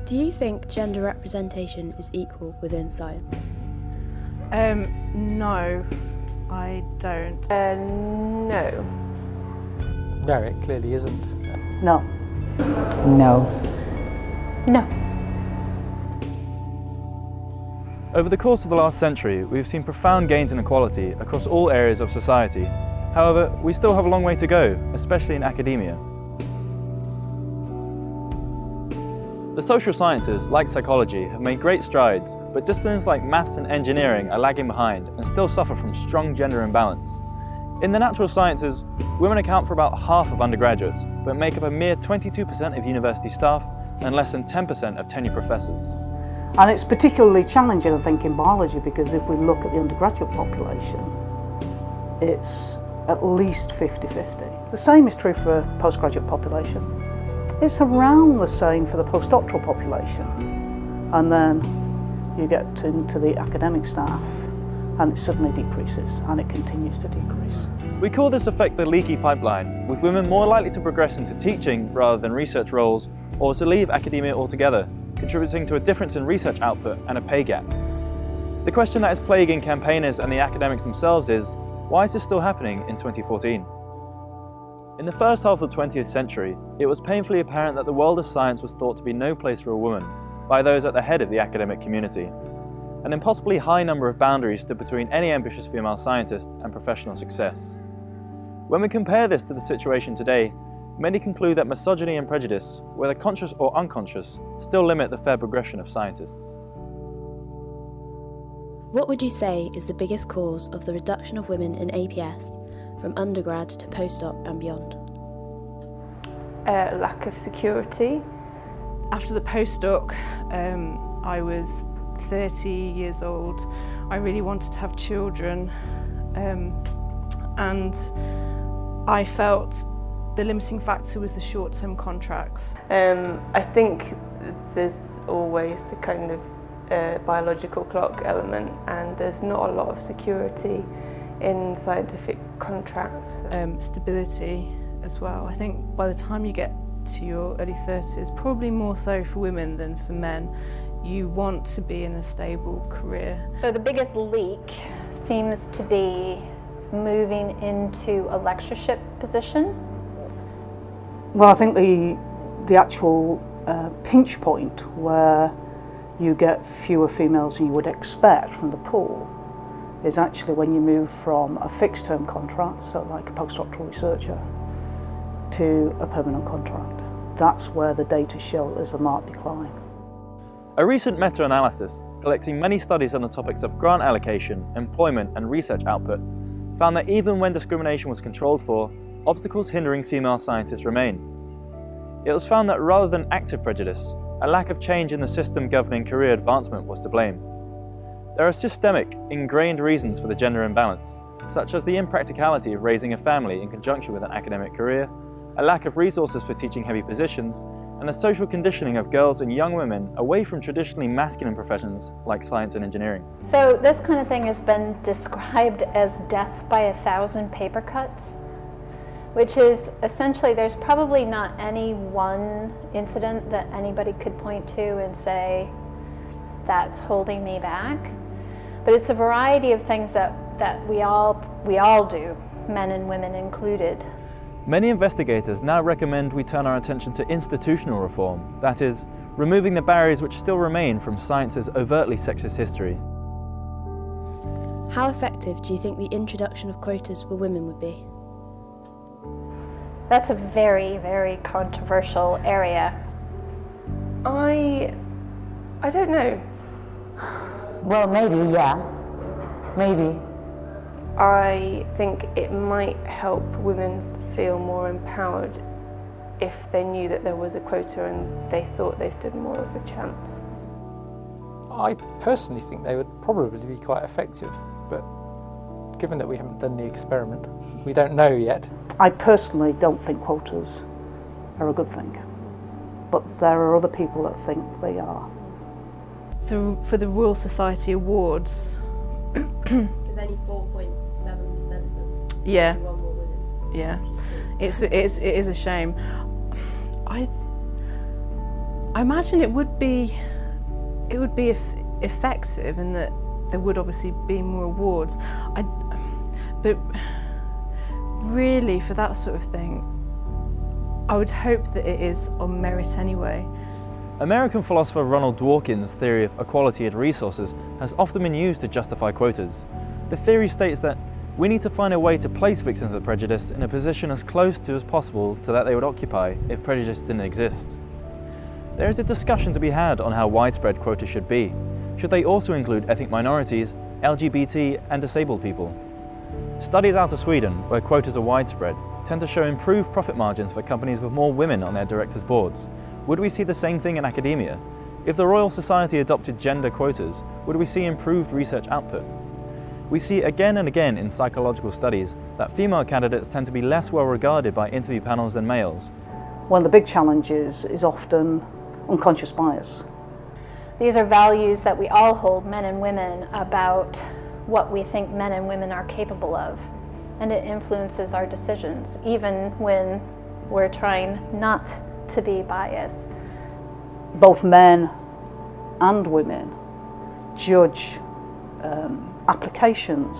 Do you think gender representation is equal within science? No, I don't. No. No, it clearly isn't. No. No. No. Over the course of the last century, we've seen profound gains in equality across all areas of society. However, we still have a long way to go, especially in academia. The social sciences, like psychology, have made great strides, but disciplines like maths and engineering are lagging behind and still suffer from strong gender imbalance. In the natural sciences, women account for about half of undergraduates, but make up a mere 22% of university staff and less than 10% of tenured professors. And it's particularly challenging, I think, in biology, because if we look at the undergraduate population, it's at least 50-50. The same is true for the postgraduate population. It's around the same for the postdoctoral population. And then you get into the academic staff and it suddenly decreases, and it continues to decrease. We call this effect the leaky pipeline, with women more likely to progress into teaching rather than research roles, or to leave academia altogether, contributing to a difference in research output and a pay gap. The question that is plaguing campaigners and the academics themselves is, why is this still happening in 2014? In the first half of the 20th century, it was painfully apparent that the world of science was thought to be no place for a woman by those at the head of the academic community. An impossibly high number of boundaries stood between any ambitious female scientist and professional success. When we compare this to the situation today, many conclude that misogyny and prejudice, whether conscious or unconscious, still limit the fair progression of scientists. What would you say is the biggest cause of the reduction of women in APS from undergrad to postdoc and beyond? Lack of security. After the postdoc, I was 30 years old. I really wanted to have children, and I felt the limiting factor was the short-term contracts. I think there's always the kind of biological clock element, and there's not a lot of security in scientific contracts. Stability as well. I think by the time you get to your early 30s, probably more so for women than for men, you want to be in a stable career. So the biggest leak seems to be moving into a lectureship position. Well, I think the actual pinch point where you get fewer females than you would expect from the pool is actually when you move from a fixed term contract, so like a postdoctoral researcher, to a permanent contract. That's where the data show there's a marked decline. A recent meta-analysis, collecting many studies on the topics of grant allocation, employment and research output, found that even when discrimination was controlled for, obstacles hindering female scientists remain. It was found that rather than active prejudice, a lack of change in the system governing career advancement was to blame. There are systemic, ingrained reasons for the gender imbalance, such as the impracticality of raising a family in conjunction with an academic career, a lack of resources for teaching heavy positions, and the social conditioning of girls and young women away from traditionally masculine professions like science and engineering. So this kind of thing has been described as death by 1,000 paper cuts, which is essentially, there's probably not any one incident that anybody could point to and say, that's holding me back. But it's a variety of things that we all do, men and women included. Many investigators now recommend we turn our attention to institutional reform, that is, removing the barriers which still remain from science's overtly sexist history. How effective do you think the introduction of quotas for women would be? That's a very, very controversial area. I don't know. Well, maybe, yeah. Maybe. I think it might help women feel more empowered if they knew that there was a quota and they thought they stood more of a chance. I personally think they would probably be quite effective, but given that we haven't done the experiment, we don't know yet. I personally don't think quotas are a good thing, but there are other people that think they are. For the Royal Society Awards, Because only 4.7% of yeah, everyone were women. yeah, it is a shame. I imagine it would be effective in that there would obviously be more awards. But really, for that sort of thing, I would hope that it is on merit anyway. American philosopher Ronald Dworkin's theory of equality of resources has often been used to justify quotas. The theory states that we need to find a way to place victims of prejudice in a position as close to as possible to that they would occupy if prejudice didn't exist. There is a discussion to be had on how widespread quotas should be. Should they also include ethnic minorities, LGBT and disabled people? Studies out of Sweden, where quotas are widespread, tend to show improved profit margins for companies with more women on their directors' boards. Would we see the same thing in academia? If the Royal Society adopted gender quotas, would we see improved research output? We see again and again in psychological studies that female candidates tend to be less well regarded by interview panels than males. One of the big challenges is often unconscious bias. These are values that we all hold, men and women, about what we think men and women are capable of. And it influences our decisions, even when we're trying not to be biased. Both men and women judge applications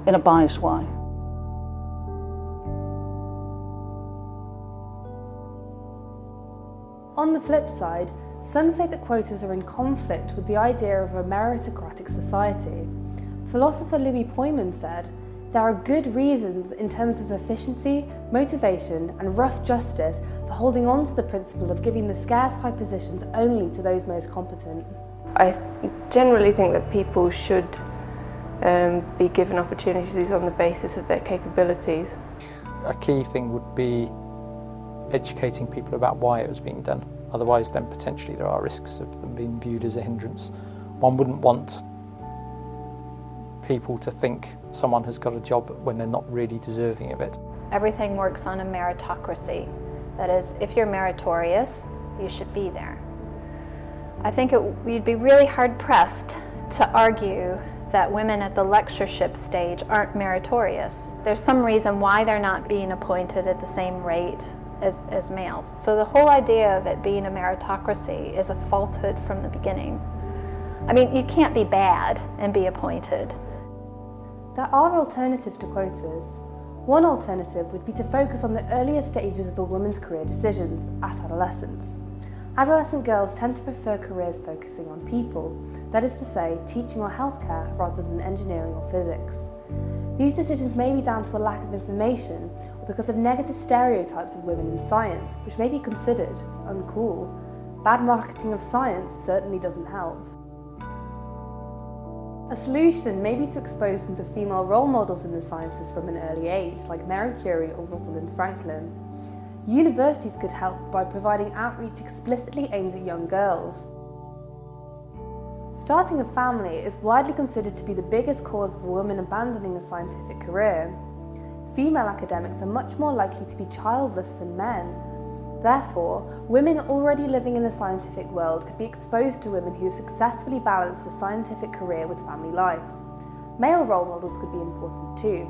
in a biased way. On the flip side, some say that quotas are in conflict with the idea of a meritocratic society. Philosopher Louis Poyman said, "There are good reasons in terms of efficiency, motivation and rough justice for holding on to the principle of giving the scarce high positions only to those most competent." I generally think that people should be given opportunities on the basis of their capabilities. A key thing would be educating people about why it was being done. Otherwise, then potentially there are risks of them being viewed as a hindrance. One wouldn't want people to think someone has got a job when they're not really deserving of it. Everything works on a meritocracy. That is, if you're meritorious, you should be there. I think you'd be really hard-pressed to argue that women at the lectureship stage aren't meritorious. There's some reason why they're not being appointed at the same rate as males. So the whole idea of it being a meritocracy is a falsehood from the beginning. I mean, you can't be bad and be appointed. There are alternatives to quotas. One alternative would be to focus on the earlier stages of a woman's career decisions at adolescence. Adolescent girls tend to prefer careers focusing on people, that is to say, teaching or healthcare rather than engineering or physics. These decisions may be down to a lack of information or because of negative stereotypes of women in science, which may be considered uncool. Bad marketing of science certainly doesn't help. A solution may be to expose them to female role models in the sciences from an early age, like Marie Curie or Rosalind Franklin. Universities could help by providing outreach explicitly aimed at young girls. Starting a family is widely considered to be the biggest cause of a woman abandoning a scientific career. Female academics are much more likely to be childless than men. Therefore, women already living in the scientific world could be exposed to women who have successfully balanced a scientific career with family life. Male role models could be important too.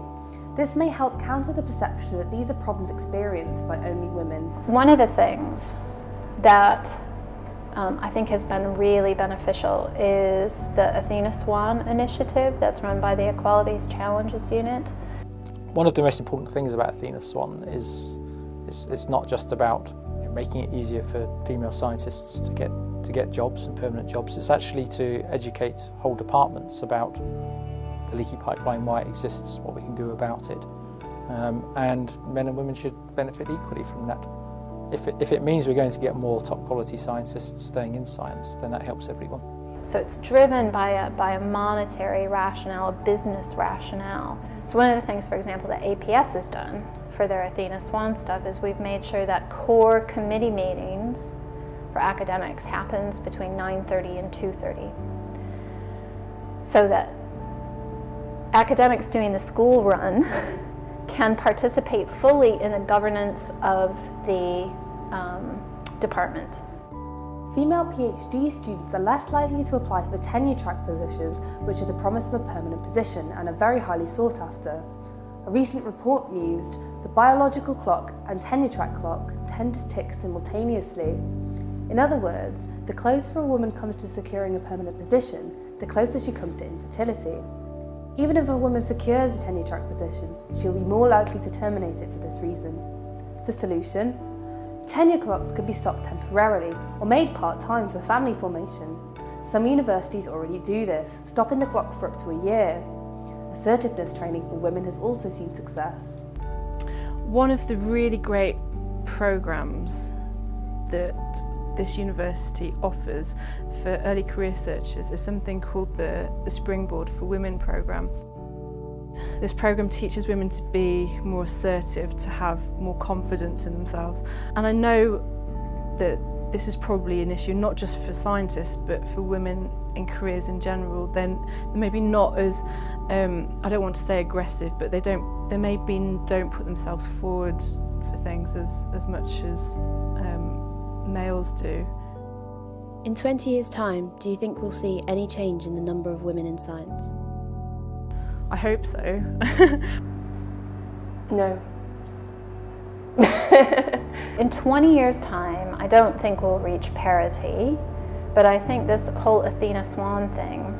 This may help counter the perception that these are problems experienced by only women. One of the things that I think has been really beneficial is the Athena Swan initiative that's run by the Equalities Challenges Unit. One of the most important things about Athena Swan is it's not just about making it easier for female scientists to get jobs and permanent jobs. It's actually to educate whole departments about the leaky pipeline, why it exists, what we can do about it, and men and women should benefit equally from that. If it means we're going to get more top quality scientists staying in science, then that helps everyone. So it's driven by a monetary rationale, a business rationale. So one of the things, for example, that APS has done for their Athena Swan stuff is we've made sure that core committee meetings for academics happens between 9:30 and 2:30, so that academics doing the school run can participate fully in the governance of the department. Female PhD students are less likely to apply for tenure-track positions, which are the promise of a permanent position and are very highly sought after. A recent report mused, the biological clock and tenure track clock tend to tick simultaneously. In other words, the closer a woman comes to securing a permanent position, the closer she comes to infertility. Even if a woman secures a tenure track position, she'll be more likely to terminate it for this reason. The solution? Tenure clocks could be stopped temporarily or made part-time for family formation. Some universities already do this, stopping the clock for up to a year. Assertiveness training for women has also seen success. One of the really great programmes that this university offers for early career searchers is something called the Springboard for Women programme. This programme teaches women to be more assertive, to have more confidence in themselves. And I know that this is probably an issue not just for scientists but for women in careers in general. They're maybe not as, I don't want to say aggressive, but they maybe don't put themselves forward for things as much as males do. In 20 years' time, do you think we'll see any change in the number of women in science? I hope so. No. In 20 years' time, I don't think we'll reach parity, but I think this whole Athena Swan thing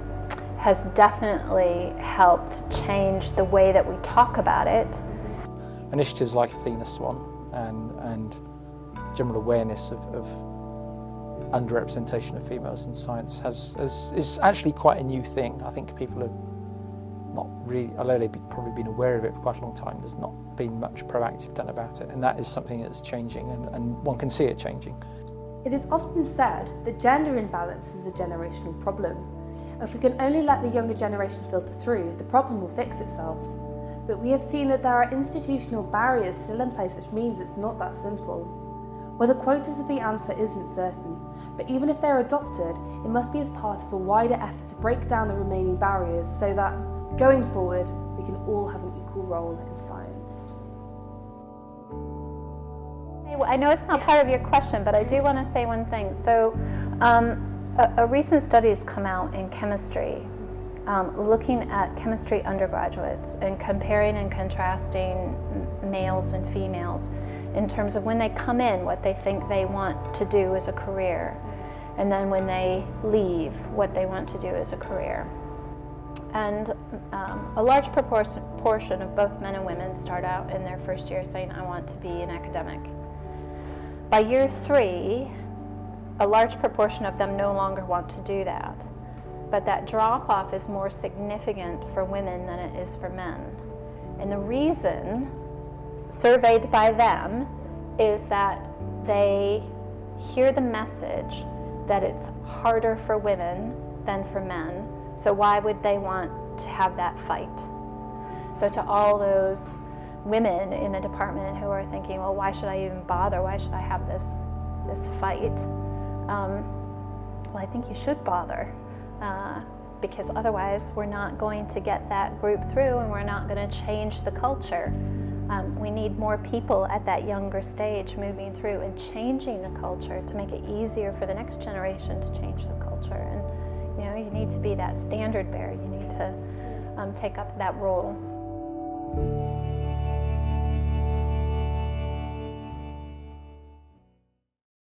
has definitely helped change the way that we talk about it. Initiatives like Athena Swan and general awareness of underrepresentation of females in science is actually quite a new thing. I think people have not really, although they've probably been aware of it for quite a long time, there's not been much proactive done about it, and that is something that's changing, and one can see it changing. It is often said that gender imbalance is a generational problem. If we can only let the younger generation filter through, the problem will fix itself. But we have seen that there are institutional barriers still in place, which means it's not that simple. Whether quotas are the answer isn't certain, but even if they're adopted, it must be as part of a wider effort to break down the remaining barriers so that, going forward, we can all have an equal role in science. I know it's not part of your question, but I do want to say one thing. So, a recent study has come out in chemistry, looking at chemistry undergraduates and comparing and contrasting males and females in terms of when they come in, what they think they want to do as a career, and then when they leave, what they want to do as a career. And a large proportion of both men and women start out in their first year saying, I want to be an academic. By year 3, a large proportion of them no longer want to do that. But that drop-off is more significant for women than it is for men. And the reason, surveyed by them, is that they hear the message that it's harder for women than for men. So why would they want to have that fight? So to all those women in the department who are thinking, well, why should I even bother? Why should I have this fight? Well, I think you should bother, because otherwise we're not going to get that group through, and we're not going to change the culture. We need more people at that younger stage moving through and changing the culture to make it easier for the next generation to change the culture. And you need to be that standard bearer. You need to take up that role.